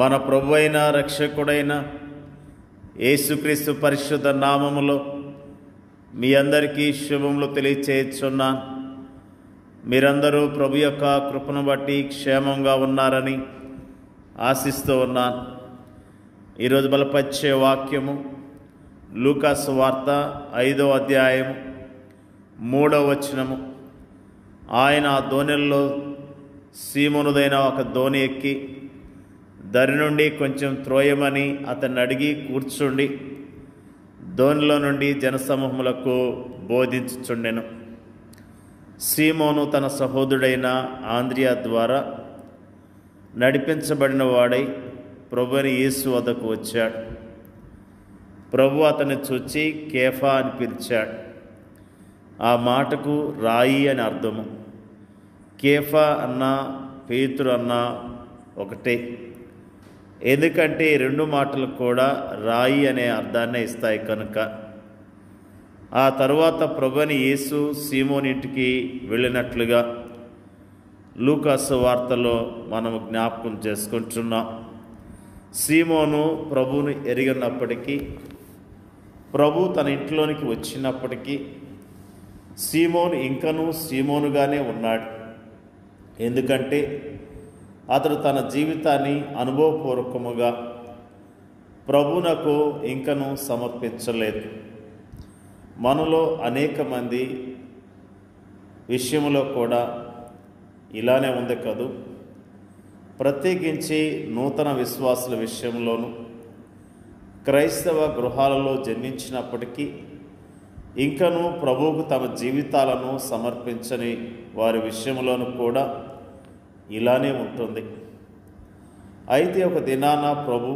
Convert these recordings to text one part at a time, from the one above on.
మన ప్రభువైన రక్షకుడైన యేసుక్రీస్తు పరిశుద్ధ నామములో మీ అందరికీ శుభములు తెలియచేయుచున్నాను. మీరందరూ ప్రభు యొక్క కృపను బట్టి క్షేమంగా ఉన్నారని ఆశిస్తూ ఉన్నాను. ఈరోజు బలపరిచే వాక్యము లూకా సువార్త 5వ అధ్యాయము 3వ వచనము. ఆయన ఆ దోణిలో సీమోనుదైన ఒక దోణి ఎక్కి దరి నుండి కొంచెం త్రోయమని అతన్ని అడిగి కూర్చుండి దోణిలో నుండి జనసమూహములకు బోధించుచుండెను. సీమోను తన సహోదరుడైన ఆంద్రియా ద్వారా నడిపించబడిన వాడై ప్రభువైన యేసు వద్దకు వచ్చాడు. ప్రభు అతన్ని చూచి కేఫా అని పిలిచాడు. ఆ మాటకు రాయి అని అర్థము. కేఫా అన్నా పేతురు అన్నా ఒకటే, ఎందుకంటే ఈ రెండు మాటలు కూడా రాయి అనే అర్థాన్నే ఇస్తాయి కనుక. ఆ తరువాత ప్రభువైన యేసు సీమోను ఇంటికి వెళ్ళినట్లుగా లూకా సువార్తలో మనము జ్ఞాపకం చేసుకుంటున్నాం. సీమోను ప్రభువును ఎరిగినప్పటికీ, ప్రభు తన ఇంట్లోనికి వచ్చినప్పటికీ సీమోను ఇంకనూ సీమోనుగానే ఉన్నాడు. ఎందుకంటే అతడు తన జీవితాన్ని అనుభవపూర్వకముగా ప్రభువునకు ఇంకనూ సమర్పించలేదు. మనలో అనేక మంది విషయంలో కూడా ఇలానే ఉంది కదూ. ప్రత్యేకించి నూతన విశ్వాసుల విషయంలోనూ క్రైస్తవ గృహాలలో జన్మించినప్పటికీ ఇంకనూ ప్రభువుకు తమ జీవితాలను సమర్పించని వారి విషయంలోనూ కూడా ఇలానే ఉంటుంది. అయితే ఒక దినాన ప్రభు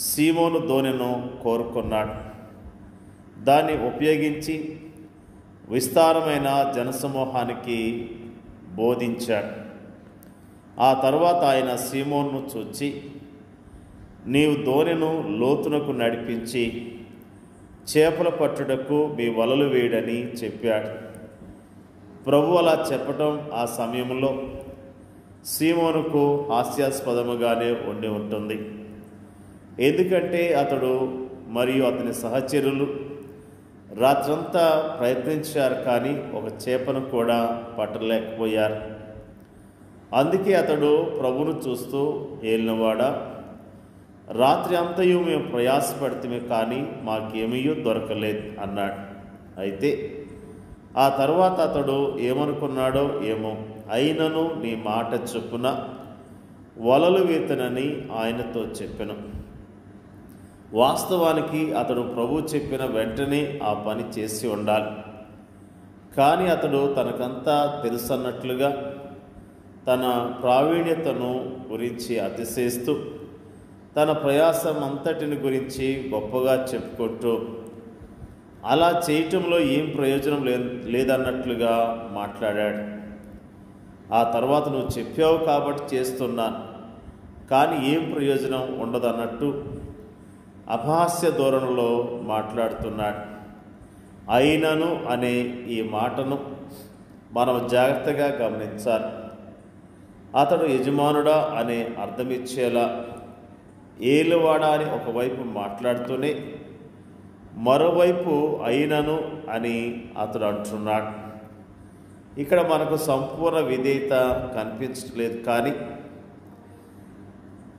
సీమోను దోణిను కోరుకున్నాడు. దాన్ని ఉపయోగించి విస్తారమైన జనసమూహానికి బోధించాడు. ఆ తర్వాత ఆయన సీమోనును చూచి, నీవు దోణిను లోతునకు నడిపించి చేపల పట్టుటకు మీ వలలు వేయడని చెప్పాడు. ప్రభు అలా చెప్పటం ఆ సమయంలో సీమోనుకు హాస్యాస్పదముగానే ఉండి ఉంటుంది. ఎందుకంటే అతడు మరియు అతని సహచరులు రాత్రంతా ప్రయత్నించారు, కానీ ఒక చేపను కూడా పట్టలేకపోయారు. అందుకే అతడు ప్రభువును చూస్తూ, ఏలినవాడా, రాత్రి అంతయు మేము ప్రయాసపడితే కానీ మాకేమీ దొరకలేదు అన్నాడు. అయితే ఆ తర్వాత అతడు ఏమనుకున్నాడో ఏమో, అయినను నీ మాట చొప్పున వలలు వేతనని ఆయనతో చెప్పెను. వాస్తవానికి అతడు ప్రభు చెప్పిన వెంటనే ఆ పని చేసి ఉండాలి. కానీ అతడు తనకంతా తెలుసన్నట్లుగా తన ప్రావీణ్యతను గురించి అతిశయిస్తూ తన ప్రయాసం అంతటిని గురించి గొప్పగా చెప్పుకుంటూ అలా చేయటంలో ఏం ప్రయోజనం లేదన్నట్లుగా మాట్లాడాడు. ఆ తర్వాత నువ్వు చెప్పావు కాబట్టి చేస్తున్నాను, కానీ ఏం ప్రయోజనం ఉండదన్నట్టు అపహాస్య ధోరణిలో మాట్లాడుతున్నాడు. అయినను అనే ఈ మాటను మనం జాగ్రత్తగా గమనించాలి. అతడు యజమానుడా అనే అర్థమిచ్చేలా ఏలువాడా అని ఒకవైపు మాట్లాడుతూనే మరోవైపు అయినను అని అతడు అంటున్నాడు. ఇక్కడ మనకు సంపూర్ణ విధేయత కనిపించట్లేదు, కానీ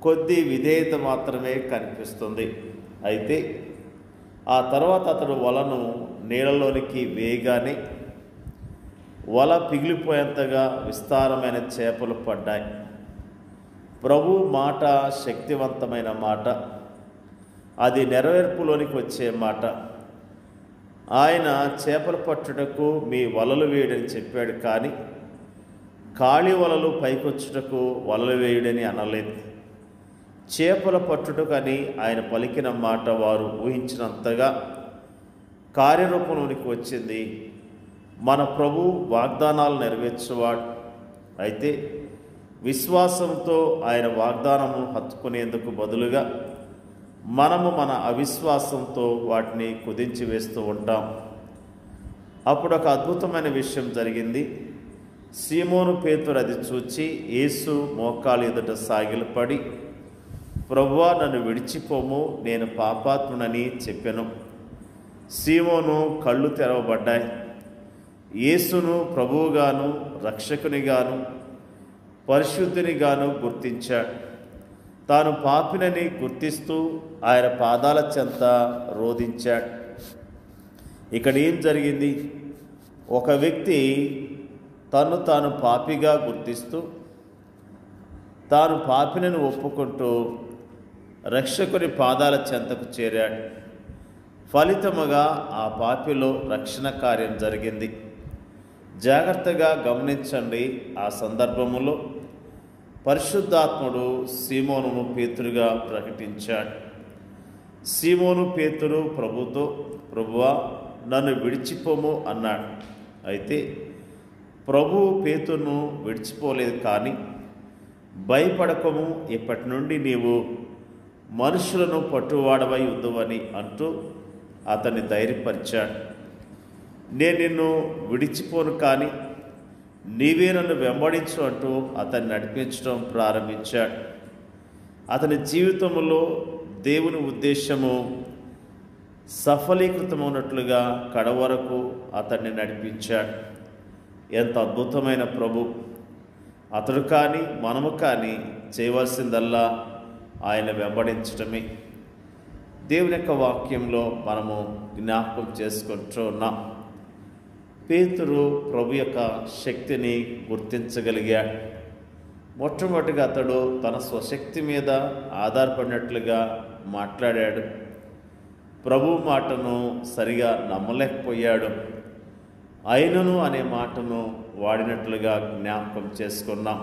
కొద్ది విధేయత మాత్రమే కనిపిస్తుంది. అయితే ఆ తర్వాత అతడు వలను నీళ్ళలోనికి వేయగానే వల పిగిలిపోయేంతగా విస్తారమైన చేపలు పడ్డాయి. ప్రభు మాట శక్తివంతమైన మాట, అది నెరవేర్పులోనికి వచ్చే మాట. ఆయన చేపలు పట్టుటకు మీ వలలు వేయడని చెప్పాడు, కానీ ఖాళీ వలలు పైకొచ్చుటకు వలలు వేయడని అనలేదు. చేపల పట్టుటకు అని ఆయన పలికిన మాట వారు ఊహించినంతగా కార్యరూపంలోనికి వచ్చింది. మన ప్రభు వాగ్దానాలు నెరవేర్చేవాడు. అయితే విశ్వాసంతో ఆయన వాగ్దానము హత్తుకునేందుకు బదులుగా మనము మన అవిశ్వాసంతో వాటిని కుదించి వేస్తూ ఉంటాం. అప్పుడు ఒక అద్భుతమైన విషయం జరిగింది. సీమోను పేతురు అది చూచి యేసు మోకాలు ఎదుట సాగిలపడి ప్రభువా, నన్ను విడిచిపోము, నేను పాపాత్మునని చెప్పెను. సీమోను కళ్ళు తెరవబడ్డాయి. యేసును ప్రభువుగాను రక్షకునిగాను పరిశుద్ధునిగాను గుర్తించాడు. తాను పాపినని గుర్తిస్తూ ఆయన పాదాల చెంత రోధించాడు. ఇక్కడ ఏం జరిగింది? ఒక వ్యక్తి తను తాను పాపిగా గుర్తిస్తూ తాను పాపినని ఒప్పుకుంటూ రక్షకుని పాదాల చెంతకు చేరాడు. ఫలితముగా ఆ పాపిలో రక్షణ కార్యం జరిగింది. జాగ్రత్తగా గమనించండి. ఆ సందర్భములో పరిశుద్ధాత్ముడు సీమోనును పేతురుగా ప్రకటించాడు. సీమోను పేతురు ప్రభుతో, ప్రభువా, నన్ను విడిచిపోము అన్నాడు. అయితే ప్రభువు పేతురును విడిచిపోలేదు. కానీ భయపడకము, ఇప్పటి నుండి నీవు మనుషులను పట్టువాడవై ఉందువని అంటూ అతన్ని ధైర్యపరిచాడు. నేను నిన్ను విడిచిపోను, కానీ నీవే నన్ను వెంబడించు అంటూ అతన్ని నడిపించడం ప్రారంభించాడు. అతని జీవితంలో దేవుని ఉద్దేశము సఫలీకృతమైనట్లుగా కడవరకు అతన్ని నడిపించాడు. ఎంత అద్భుతమైన ప్రభు! అతడు కానీ మనము కానీ చేయవలసిందల్లా ఆయన వెంబడించటమే. దేవుని యొక్క వాక్యంలో మనము జ్ఞాపకం చేసుకుంటూ ఉన్నాం. పేతురు ప్రభు యొక్క శక్తిని గుర్తించగలిగాడు. మొట్టమొదటిగా అతడు తన స్వశక్తి మీద ఆధారపడినట్లుగా మాట్లాడాడు. ప్రభు మాటను సరిగా నమ్మలేకపోయాడు. అయినను అనే మాటను వాడినట్లుగా జ్ఞాపకం చేసుకున్నాం.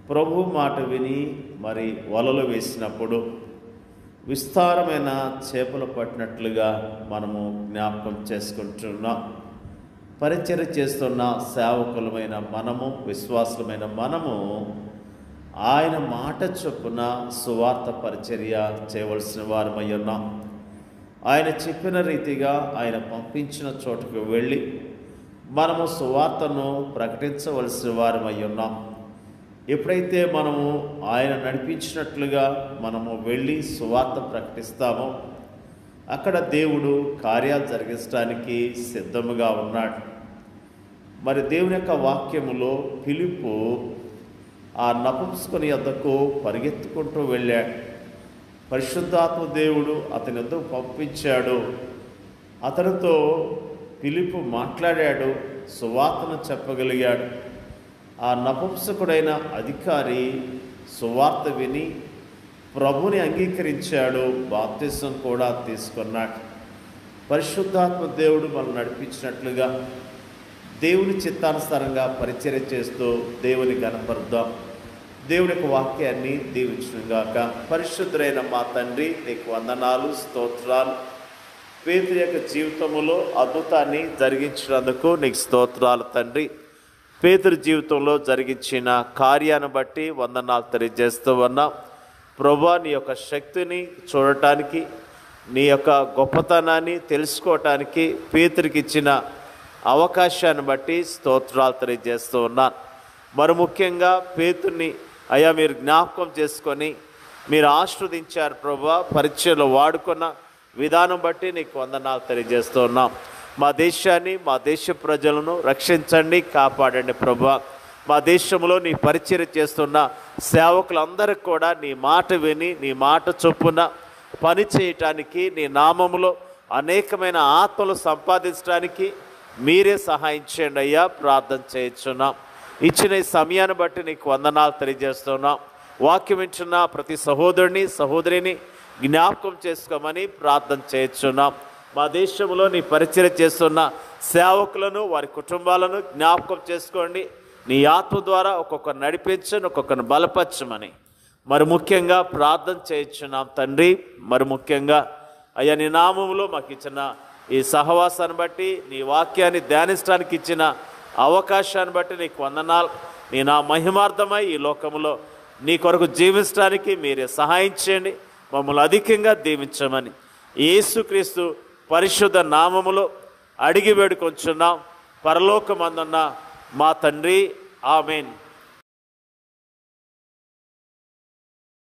ప్రభు మాట విని మరి వలలు వేసినప్పుడు విస్తారమైన చేపలు పట్టినట్లుగా మనము జ్ఞాపకం చేసుకుంటున్నాం. పరిచర్య చేస్తున్న సేవకులమైన మనము, విశ్వాసులమైన మనము ఆయన మాట చొప్పున సువార్త పరిచర్య చేయవలసిన వారమై ఉన్నాం. ఆయన చెప్పిన రీతిగా ఆయన పంపించిన చోటుకు వెళ్ళి మనము సువార్తను ప్రకటించవలసిన వారమై ఉన్నాం. ఎప్పుడైతే మనము ఆయన నడిపించినట్లుగా మనము వెళ్ళి సువార్త ప్రకటిస్తామో అక్కడ దేవుడు కార్యాలు జరిగించడానికి సిద్ధముగా ఉన్నాడు. మరి దేవుని యొక్క వాక్యములో ఫిలిప్పు ఆ నపుంసకుని యొద్దకు పరిగెత్తుకుంటూ వెళ్ళాడు. పరిశుద్ధాత్మ దేవుడు అతని యొద్దకు పంపించాడు. అతనితో ఫిలిప్పు మాట్లాడాడు, సువార్తను చెప్పగలిగాడు. ఆ నపుంసకుడైన అధికారి సువార్త విని ప్రభుని అంగీకరించాడు, బాప్తిసం కూడా తీసుకున్నాడు. పరిశుద్ధాత్మ దేవుడు మనం నడిపించినట్లుగా దేవుని చిత్తానుసారంగా పరిచర్య చేస్తూ దేవుని కనపరుద్దాం. దేవుని యొక్క వాక్యాన్ని దీవించుగాక. పరిశుద్ధుడైన మా తండ్రి, నీకు వందనాలు, స్తోత్రాలు. పేతురు యొక్క జీవితంలో అద్భుతాన్ని జరిగించినందుకు నీకు స్తోత్రాలు తండ్రి. పేతురు జీవితంలో జరిగించిన కార్యాన్ని బట్టి వందనాలు తెలియజేస్తూ ఉన్నాం. ప్రభువా, నీ యొక్క శక్తిని చూడటానికి, నీ యొక్క గొప్పతనాన్ని తెలుసుకోవటానికి పేతురికి ఇచ్చిన అవకాశాన్ని బట్టి స్తోత్రాలు తెలియజేస్తూ ఉన్నాను. మరి ముఖ్యంగా పేతుర్ని అయ్యా మీరు జ్ఞాపకం చేసుకొని మీరు ఆశీర్వదించారు ప్రభువా. పరిచయలో వాడుకున్న విధానం బట్టి నీకు వందనాలు తెలియజేస్తూ ఉన్నాం. మా దేశాన్ని, మా దేశ ప్రజలను రక్షించండి, కాపాడండి ప్రభువా. మా దేశంలో నీ పరిచర్య చేస్తున్న సేవకులందరికీ కూడా నీ మాట విని నీ మాట చొప్పున పని చేయటానికి, నీ నామములో అనేకమైన ఆత్మలు సంపాదించడానికి మీరే సహాయం చేయండి అయ్యా. ప్రార్థన చేయించున్నాం. ఇచ్చిన ఈ సమయాన్ని బట్టి నీకు వందనాలు తెలియజేస్తున్నాం. వాక్యం ఇచ్చిన ప్రతి సహోదరుని సహోదరిని జ్ఞాపకం చేసుకోమని ప్రార్థన చేయించున్నాం. మా దేశంలో నీ పరిచర్య చేస్తున్న సేవకులను, వారి కుటుంబాలను జ్ఞాపకం చేసుకోండి. నీ ఆత్మ ద్వారా ఒక్కొక్కరు నడిపించని, ఒక్కొక్కరిని బలపరచమని మరి ముఖ్యంగా ప్రార్థన చేయించున్నాం తండ్రి. మరి ముఖ్యంగా అయ్యా నీ నామములో మాకు ఇచ్చిన ఈ సహవాసాన్ని బట్టి, నీ వాక్యాన్ని ధ్యానించడానికి ఇచ్చిన అవకాశాన్ని బట్టి నీకు వందనాలు. నీ నా మహిమార్థమై ఈ లోకంలో నీ కొరకు జీవించడానికి మీరే సహాయం చేయండి. మమ్మల్ని అధికంగా దీవించమని యేసుక్రీస్తు పరిశుద్ధ నామములో అడిగి వేడుకొంచున్నాం పరలోకమందున్న మా తండ్రి. ఆమేన్.